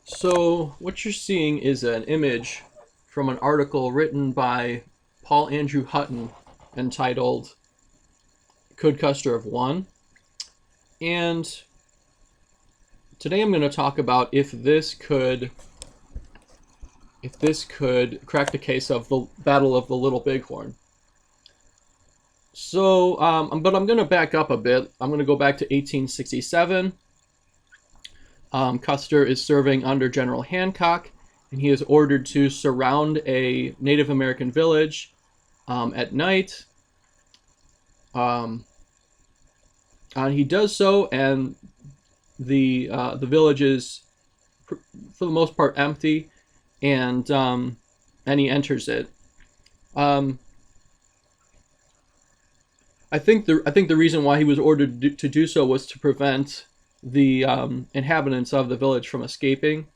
So what you're seeing is an image from an article written by Paul Andrew Hutton entitled Could Custer Have Won? And today I'm going to talk about if this could crack the case of the Battle of the Little Bighorn. But I'm going to back up a bit. I'm going to go back to 1867. Custer is serving under General Hancock, and he is ordered to surround a Native American village at night. Um, and he does so, and the village is, for the most part, empty, and he enters it. Um, I think the reason why he was ordered to do so was to prevent the inhabitants of the village from escaping.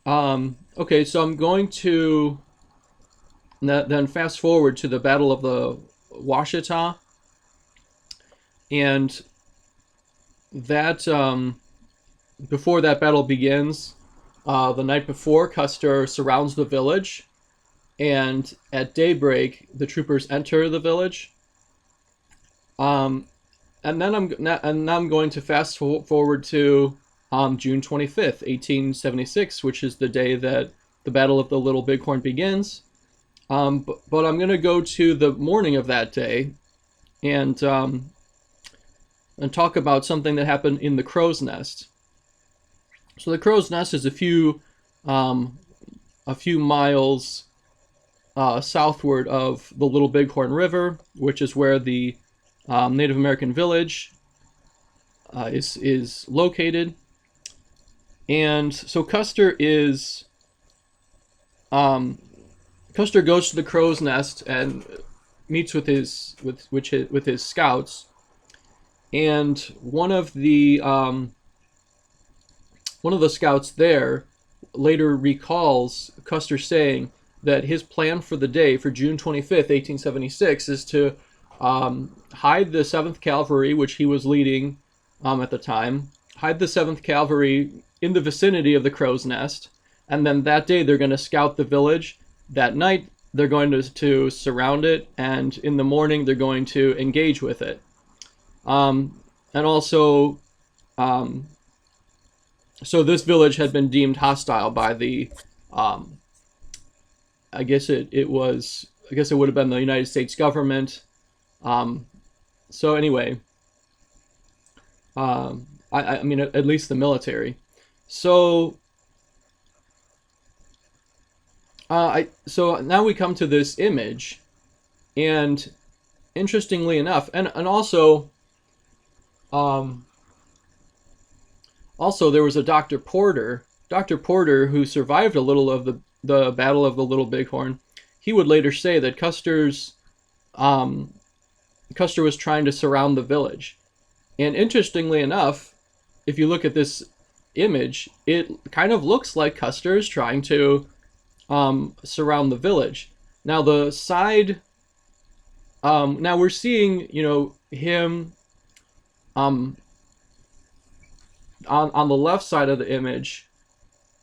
Okay, so I'm going to then fast forward to the Battle of the Washita, and that before that battle begins, the night before, Custer surrounds the village, and at daybreak, the troopers enter the village. Um, and then I'm going to fast forward to June 25th, 1876, which is the day that the Battle of the Little Bighorn begins. But I'm going to go to the morning of that day and talk about something that happened in the Crow's Nest. So the Crow's Nest is um, a few miles southward of the Little Bighorn River, which is where the Native American village is located. And so um, Custer goes to the Crow's Nest and meets with his scouts, and one of the scouts there later recalls Custer saying that his plan for the day, for June 25th, 1876, is to hide the 7th Cavalry, which he was leading at the time, hide the 7th Cavalry in the vicinity of the Crow's Nest, and then that day they're going to scout the village. That night they're going to surround it, and in the morning they're going to engage with it. And also, um, so this village had been deemed hostile by the, um, I guess it would have been the United States government. Um, so anyway, I mean, at least the military. So, so now we come to this image, and interestingly enough, and um, also there was a Dr. Porter, who survived a little of the Battle of the Little Bighorn. He would later say that um, Custer was trying to surround the village. And interestingly enough, if you look at this image, it kind of looks like Custer is trying to surround the village. Now the side, now we're seeing, him um, on the left side of the image,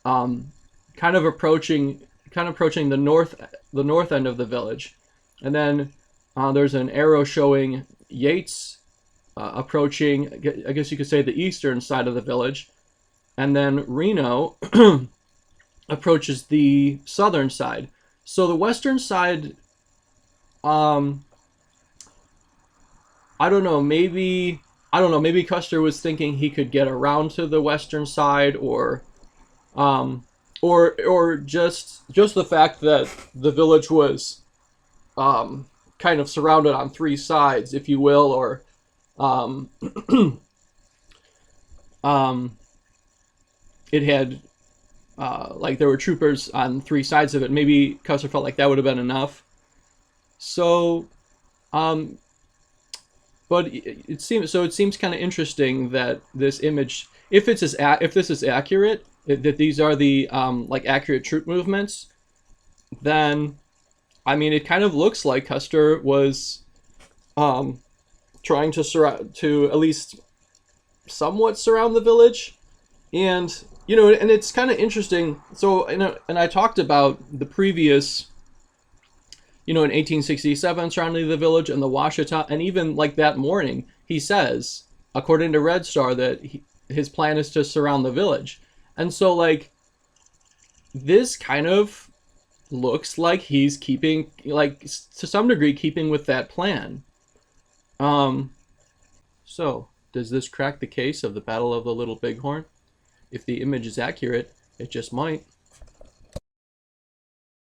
um, kind of approaching the north end of the village, and then there's an arrow showing Yates approaching, I guess you could say, the eastern side of the village, and then Reno approaches the southern side. So the western side, um, maybe Custer was thinking he could get around to the western side, um, or just the fact that the village was kind of surrounded on three sides, if you will, or um, um, it had like there were troopers on three sides of it. Maybe Custer felt like that would have been enough. So, um, but it seems kind of interesting that this image, if this is accurate, that these are the like accurate troop movements, then I mean it kind of looks like Custer was um, trying to at least somewhat surround the village. And And it's kind of interesting. So, and I talked about the previous, in 1867 surrounding the village and the Washita, and even like that morning, he says, according to Red Star, that his plan is to surround the village. And so, like, this kind of looks like he's keeping, like, to some degree, keeping with that plan. Um, so, does this crack the case of the Battle of the Little Bighorn? If the image is accurate, it just might.